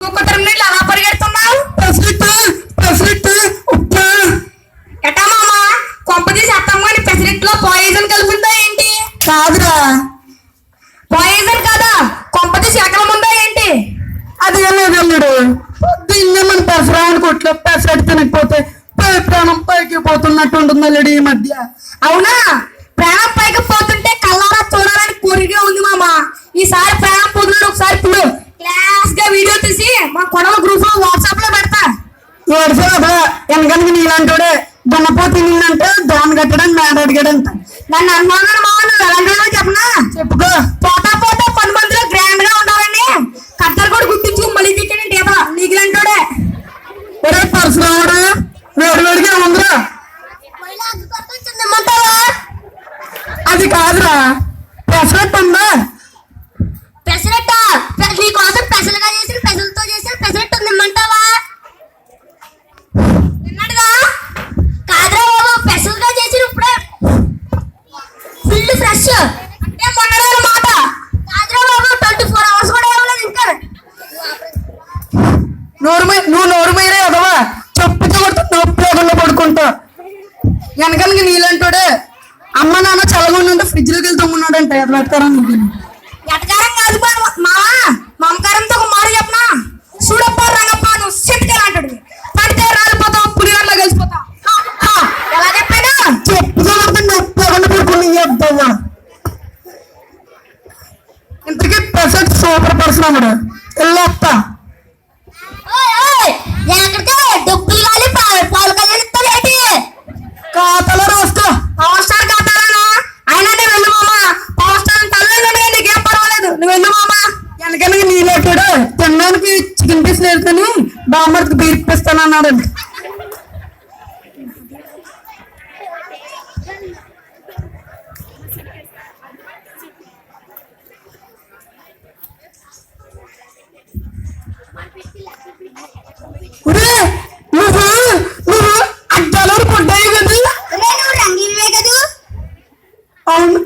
ఒక్క మినిట్లు అలా పరిగెడుతున్నావు. ఎటా మామా కొంపదీసి అత్తమ్మని పెసరెట్లో పాయిజన్ కలుపుందా ఏంటి? కాదురా, పాయిజన్ కాదా, కొంపదీసి ఎకరం ఉందా ఏంటి? అది వెళ్ళడు. దీన్నే మన పెసరాని కొట్లో పెసరట్టు తినకపోతే ప్రాణం పైకి పోతున్నట్టు ఉంటుంది అల్లుడు ఈ మధ్య. అవునా, ప్రాణం పైకి పోతుంటే కళ్ళారా చూడాలని కోరిక ఉంది మామ. ఈసారి ప్రాణం పోతుంటే ఒకసారి ఇప్పుడు క్లాస్ గా వీడియో తీసి మా కొడవ గ్రూప్ లో వాట్సాప్ లో పెడతా. ఏడుసా వెనకనికి నీళ్ళంటాడే దున్నపోతు నిన్నంటే దోమ కట్టడానికి మేడ అడిగాడంట. నన్ను అనుమానం మామ, నువ్వు ఎలాంటి చెప్పనా? చెప్పుకో. పోతా పోతా 10 మందిలో గ్రాండ్ గా ఉండాలని కత్తర్ కూడా గుర్తించు మళ్ళీ తెచ్చానంటే ఏదో నీకులంటాడే. ఒరే పరశురాముడు, వేడివేడిగా ఉందిరా. అది కాదురా, పెసరట్టు ఉందా? పెసరట్ట నీకోసం పెసలుగా చేసిన పెసలతో చేసిన పెసరట్టు నిమ్మంటావా? నిన్నడుగా కాదురా బాబు, పెసలుగా చేసిన ఇప్పుడే ఫుల్ ఫ్రెష్ అంటే మొన్నడే మాట. కాదురా బాబు, 24 hours కూడా ఇవ్వలేదు ఇంకా. నువ్వు నోరు మీరే అదవా, చెప్పుతో నొప్పి పడుకుంటా. వెనకనికి నీళ్ళంటాడే అమ్మ నాన్న చల్లగుండంటే ఫ్రిడ్జ్ లోకి వెళ్తూ ఉన్నాడంట. ఎట్లా పెడతారా నీకు? ఎటకారం కాదు మావా, మమకారంతో ఒక మాట చెప్పనా? చూడప్ప రంగప్ప నువ్వు సిట్గా అంటాడు. పడితే రాలిపోతావు, పులిగడ్లా కలిసిపోతావు. ఎలా చెప్పాను? చెప్పుతో నొప్పి పడుకుని చెప్తావా? ఇంతకీ పెసరట్టు సూపర్ పరశురాముడు వెళ్ళొస్తా. డబ్బులు కాలి పాలు కళ్యాణ్ ఇస్తావేంటి? ఖాతాలో రాస్తా. పవర్ స్టార్ కాతాను అయినా నేను వెళ్ళు మామ. పవర్ స్టార్ తల్లి నీకేం పర్వాలేదు, నువ్వు వెళ్ళు మామ. వెనకనికి నీళ్ళెట్టాడు తినడానికి చికెన్ పీస్ నేర్చుకుని బామ్మర్కి బీర్పిస్తాను అన్నాడు. నువ్వు అడ్డాలో పడ్డాయి కదా. నువ్వు రంగీవే కదా. అవును.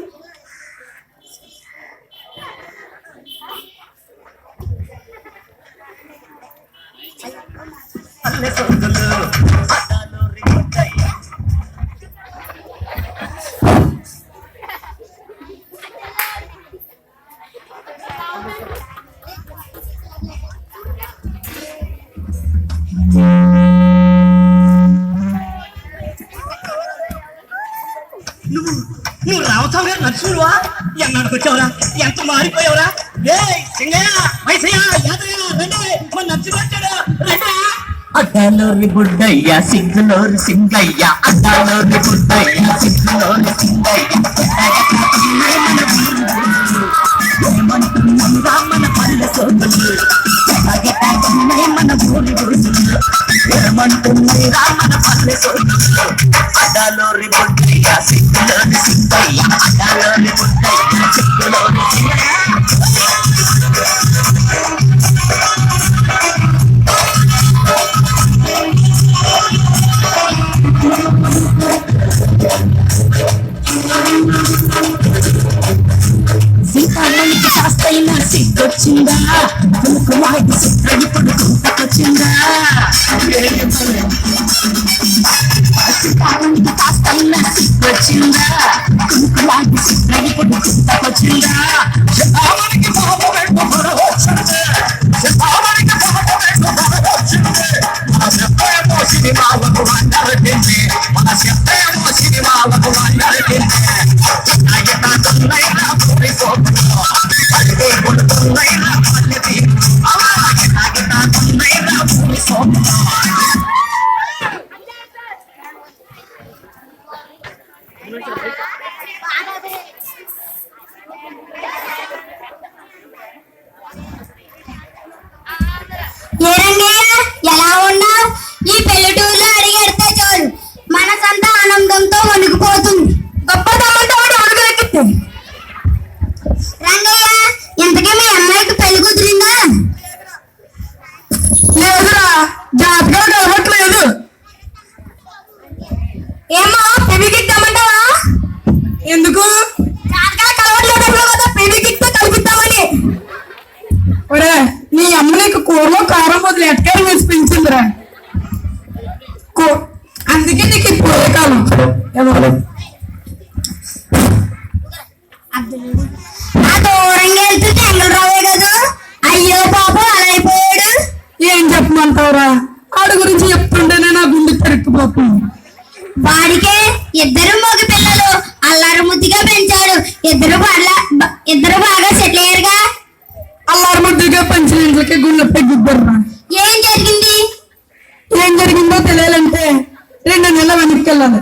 నువ్వు రావుతావు గారు నచ్చువా? ఎన్నాడికి వచ్చావురా? ఎంత మారిపోయావురా? ఏ సింగయ్య, వైసయ్య, యాదయ్య, రండి మన నచ్చిపోతాడు. అడ్డాలోని బుడ్డయ్య సింగులోని సింగయ్య, అడ్డాలోని బుడ్డయ్య సింగులోని సింగయ్య, మన పల్లె సోదరులు మన ఊరి గురుసులు ఏమంటుంది రామన పల్లె సోదరులు. అడ్డాలోని బుడ్డయ్య సింగులోని సింగయ్య, అడ్డాలోని బుడ్డయ్య సింగులోని సింగయ్య. సీతామణికి కాస్తైనా సిగ్గొచ్చిందా? కుమారుడు సిద్ధ ఇప్పుడు గుంతకొచ్చిందా? సీతామణికి కాస్తైనా సిగ్గొచ్చిందా? కుమారుడు సిద్ధ ఇప్పుడు గుంతకొచ్చిందా? సీతామణికి బాబు వెంట వచ్చింది, సీతామణికి బాబు వెంట వచ్చింది. మన శబ్దమో సినిమాలకు వండబెట్టింది, మన శబ్దమో సినిమాలకు వండబెట్టింది. ఎలా ఉన్నావు? ఈ పెళ్లిటూరులో అడిగెడితే చాలు మనసంతా ఆనందంతో వణికిపోతుంది. గొప్ప తమ్ముతో వణుకులెక్కింది. రంగయ్య, ఇంతకీ మీ అమ్మాయికి పెళ్లి కుదిరిందా? లేదురా, జాతకాలు కలవట్లేదు. ఏమో పెళ్లికిద్దామంటావా? ఎందుకు? జాతకాలు కలవట్లేదు కదా, పెళ్లికిస్తే కలిపిద్దామని. ఒరే నీ అమ్మ నీకు కూరలో కారం వదిలి ఎట్కాయలు వేసి పెంచిందిరా అందుకే నీకు ఈ పూర్వకాలం ఎవరు ఆ దూరంగా వెళ్తుంటే ఎంగళరావే కదా. అయ్యో పాపం అలా అయిపోయాడు. ఏం చెప్పమంటావురా ఆడి గురించి చెప్తుంటేనే నా గుండె పెరుక్కుపోతుంది. వాడికే ఇద్దరు మగ పిల్లలు అల్లారు ముద్దుగా పెంచాడు. ఇద్దరు బాగా సెటిల్ అయ్యారుగా. అల్లారు ముద్దుగా పెంచిన ఇంట్లోకి గుండెపై గుద్దరురా. ఏం జరిగింది? ఏం జరిగిందో తెలియాలంటే 2 నెలల వెనక్కి వెళ్ళాలి.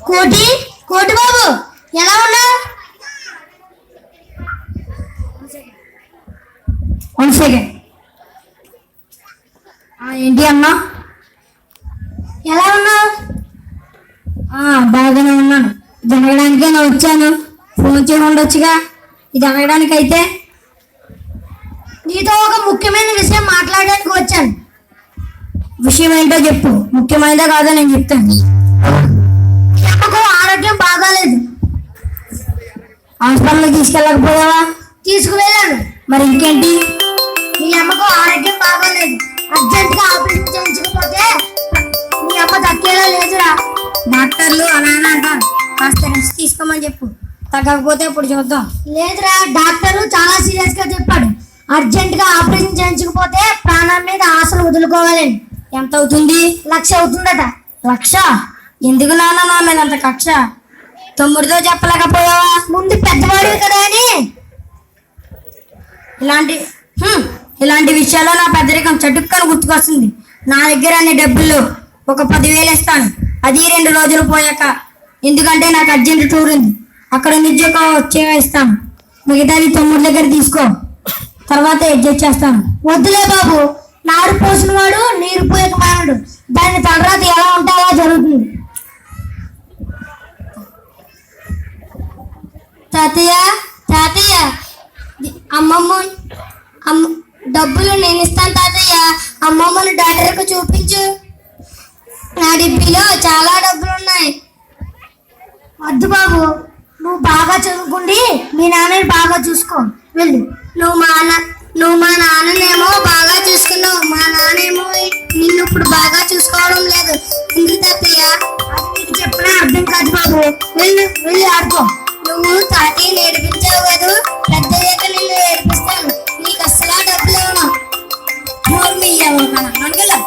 కోటి కోటి బాబు ఎలా ఉన్నావు? One second. ఏంటి అన్నా? ఎలా ఉన్నావు? బాగానే ఉన్నాను. ఇది అడగడానికే నేను వచ్చాను. ఫోన్ చేసి ఉండొచ్చుగా. ఇది అడగడానికి అయితే నీతో ఒక ముఖ్యమైన విషయం మాట్లాడడానికి వచ్చాను. విషయం ఏంటో చెప్పు. ముఖ్యమైనదా కాదో నేను చెప్తాను. నాకు ఆరోగ్యం బాగాలేదు. హాస్పిటల్కి తీసుకెళ్ళకపోయావా? తీసుకువెళ్ళాను. మరి ఇంకేంటి? మీ అమ్మకు ఆరోగ్యం బాగాలేదు. అర్జెంట్ గా ఆపరేషన్ చేయించకపోతే మీ అమ్మ తగ్గేలా లేదురా. డాక్టర్లు అలా అంటారు. కాస్త రెస్ట్ తీసుకోమని చెప్పు. తగ్గకపోతే ఇప్పుడు చూద్దాం. లేదురా, డాక్టర్ చాలా సీరియస్ గా చెప్పాడు. అర్జెంట్ గా ఆపరేషన్ చేయించకపోతే ప్రాణం మీద ఆశలు వదులుకోవాలని. ఎంత అవుతుంది? 1,00,000 అవుతుందట. 1,00,000? ఎందుకు నాన్న నా మీద అంత కక్ష? తమ్ముడితో చెప్పలేకపోయావా? ముందు పెద్దవాడివి కదా అని. ఇలాంటి విషయాల్లో నా పెద్దరికం చటుక్కని గుర్తుకొస్తుంది. నా దగ్గర అన్ని డబ్బులు ఒక 10,000 ఇస్తాను. అది 2 రోజులు పోయాక. ఎందుకంటే నాకు అర్జెంట్ టూర్ ఉంది. అక్కడ నుంచి ఒక వచ్చేగా ఇస్తాను. మిగతాది తమ్ముడి దగ్గర తీసుకో. తర్వాత అడ్జస్ట్ చేస్తాను. వద్దులే బాబు, నారు పోసిన వాడు నీరు పోయక మానడు. దాని తర్వాత ఎలా ఉంటే అలా జరుగుతుంది. తాతయ్య తాతయ్య డబ్బులు నేను ఇస్తాను తాతయ్య. అమ్మమ్మను డాక్టర్కు చూపించు. నా డిబ్బీలో చాలా డబ్బులు ఉన్నాయి. వద్దు బాబు, నువ్వు బాగా చదువుకుండి మీ నాన్నని బాగా చూసుకో. వెళ్ళు. నువ్వు మా నాన్ననేమో బాగా చూసుకున్నావు. మా నాన్నేమో నిన్ను ఇప్పుడు బాగా చూసుకోవడం లేదు. ఎందుకు తాతయ్య? అది నీకు చెప్పినా అర్థం కాదు బాబు. వెళ్ళి ఆడుకో. నువ్వు తాతయ్య నేర్పించావు కదా, పెద్దయ్యాక నిన్ను నేర్పిస్తాను. నీకు అస్సలా డబ్బులు ఇవ్వను. నోర్మి అనుకోలే.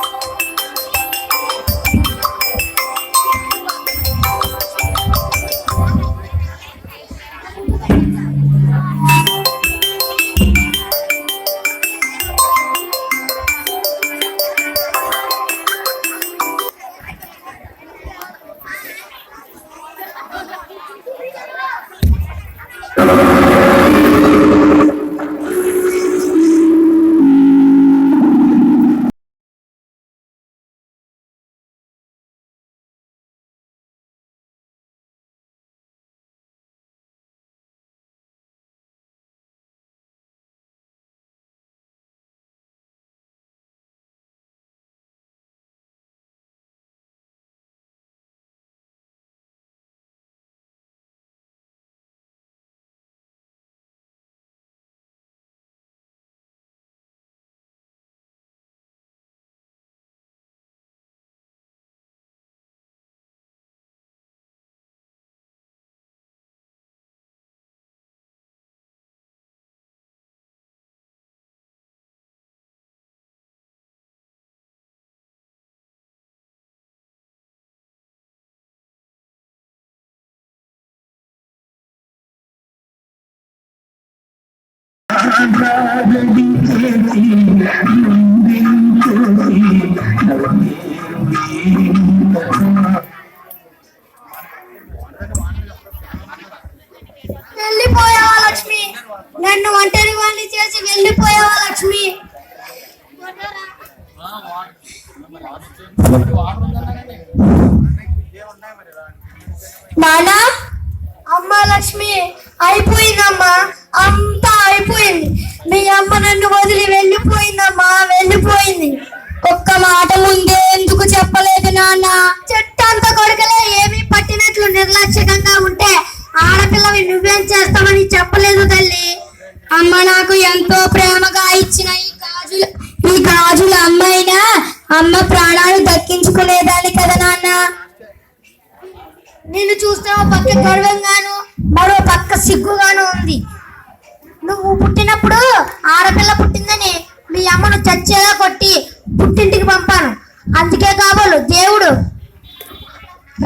ఆగాగడి చేసి ముందుంచేసి వెళ్ళిపోయావా లక్ష్మి? నన్ను ఒంటరి వాణ్ణి చేసి వెళ్ళిపోయావా లక్ష్మి? నానా, అమ్మ లక్ష్మి, అయిపోయిందమ్మా, అంతా అయిపోయింది. మీ అమ్మ నన్ను వదిలి వెళ్ళిపోయిందమ్మా, వెళ్ళిపోయింది. ఒక్క మాట ముందే ఎందుకు చెప్పలేదు నాన్న? చెట్టంత కొడుకులే ఏమీ పట్టినట్లు నిర్లక్ష్యంగా ఉంటే ఆడపిల్లవి నువ్వేం చేస్తావని చెప్పలేదు తల్లి. అమ్మ నాకు ఎంతో ప్రేమగా ఇచ్చిన ఈ గాజుల అమ్మైనా అమ్మ ప్రాణాలు దక్కించుకునేదాన్ని కదా నాన్న. నిన్ను చూస్తే ఓ పక్క గర్వంగాను మరో పక్క సిగ్గుగాను ఉంది. నువ్వు పుట్టినప్పుడు ఆడపిల్ల పుట్టిందని మీ అమ్మను చచ్చేలా కొట్టి పుట్టింటికి పంపాను. అందుకే కాబోలు దేవుడు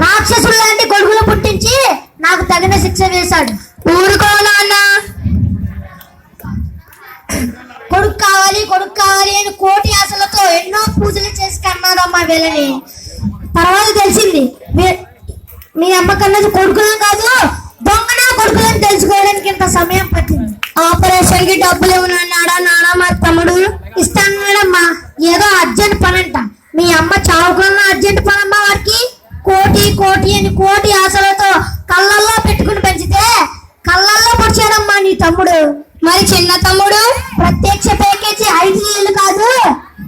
రాక్షసులు లాంటి కొడుకులు పుట్టించి నాకు తగిన శిక్ష వేశాడు. ఊరుకో నాన్న. కొడుకు కావాలి కొడుకు కావాలి అని కోటి ఆశలతో ఎన్నో పూజలు చేసి కన్నారమ్మా వీళ్ళని. తర్వాత తెలిసింది మీ అమ్మ కన్నది కొడుకులను కాదు దొంగన కొడుకులను తెలుసుకోవడానికి ఇంత సమయం పట్టింది. ఆపరేషన్ కి డబ్బులు ఏమన్నాడా నాన్న? మా తమ్ముడు ఇస్తాను మేడమ్మా, ఏదో అర్జెంట్ పని అంట. మీ అమ్మ చావుకున్న అర్జెంట్ పనమ్మా వారికి. కోటి కోటి అని కోటి ఆశలతో కళ్ళల్లో పెట్టుకుని పెంచితే కళ్ళల్లో పొడిచాడమ్మా నీ తమ్ముడు. మరి చిన్న తమ్ముడు ప్రత్యక్ష ప్యాకేజీ 5 ఏళ్ళు కాదు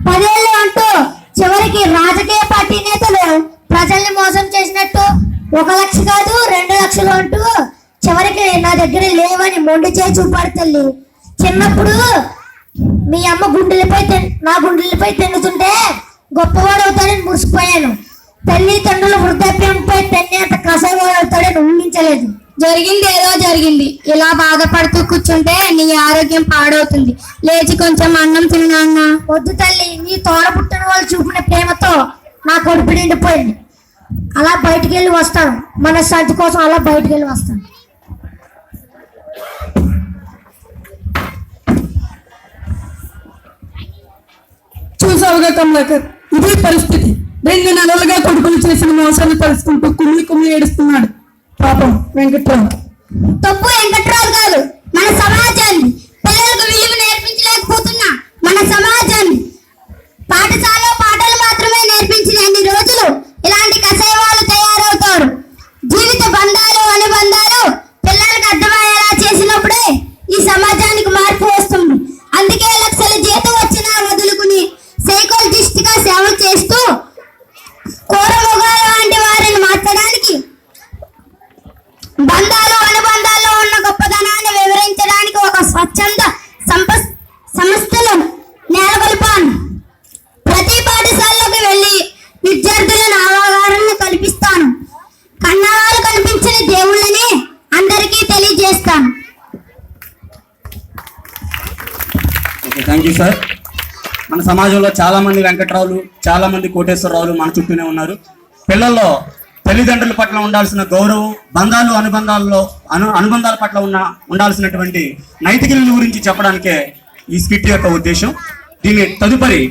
10 ఏళ్ళు అంటూ చివరికి రాజకీయ పార్టీ నేతలు ప్రజల్ని మోసం చేసినట్టు 1 లక్ష కాదు 2 లక్షలు అంటూ చివరికి నా దగ్గర లేవని మొండి చేసి చూపడుతుంది. చిన్నప్పుడు మీ అమ్మ నా గుండెలపై తిన్నుతుంటే గొప్పవాడు అవుతాడని మురిసిపోయాను. తల్లిదండ్రుల వృద్ధాప్యంపై తెన్నేంత కసవాడు అవుతాడని ఊహించలేదు. జరిగింది ఏదో జరిగింది. ఇలా బాధపడుతూ కూర్చుంటే నీ ఆరోగ్యం పాడవుతుంది. లేచి కొంచెం అన్నం తిన్నాన్న. వద్దు తల్లి, నీ తోడ పుట్టిన వాళ్ళు చూపిన ప్రేమతో నా కడుపు నిండిపోయింది. అలా బయటికి వెళ్ళి వస్తాను, మనశ్శాంతి కోసం అలా బయటికి వెళ్ళి వస్తాను. చూసావుగా కమలాకర్, ఇదే పరిస్థితి. 2 నెలలుగా కొడుకులు చేసిన మోసాన్ని తలుసుకుంటూ కుమ్మి ఏడుస్తున్నాడు పాపం వెంకట్రావు. తప్పు వెంకట్రావు కాదు, మన సమాజాన్ని. పిల్లలకు విలువ నేర్పించలేకపోతున్నా మన సమాజాన్ని. పాఠశాలలో పాటలు మాత్రమే నేర్పించిన అన్ని రోజులు ఇలాంటి కషాయవాళ్ళు తయారవుతారు. జీవిత బంధాలు అనుబంధాలు పిల్లలకు అర్థమయ్యేలా చేసినప్పుడే ఈ సమాజానికి మార్పు వస్తుంది. అందుకే లక్షల జీతం వచ్చినా వదులుకుని సైకాలజిస్ట్ గా సేవ చేస్తూ కోరమొగాల వంటి వారిని మార్చడానికి, బంధాలు అనుబంధాల్లో ఉన్న గొప్పదనాన్ని వివరించడానికి ఒక స్వచ్ఛంద సంస్థలు నెలకొల్పాను. ప్రతి పాఠశాలలోకి వెళ్ళి విద్యార్థులను అవగాహన కల్పిస్తాను. కన్నవాళ్ళు కనిపించిన దేవుళ్ళని అందరికీ తెలియజేస్తాను. Thank you sir. మన సమాజంలో చాలా మంది వెంకట్రావులు, చాలా మంది కోటేశ్వరరావులు మన చుట్టూనే ఉన్నారు. పిల్లల్లో తల్లిదండ్రుల పట్ల ఉండాల్సిన గౌరవం, బంధాలు అనుబంధాల పట్ల ఉండాల్సినటువంటి నైతిక విలువ గురించి చెప్పడానికే ఈ స్కిట్ యొక్క ఉద్దేశం. దీని తదుపరి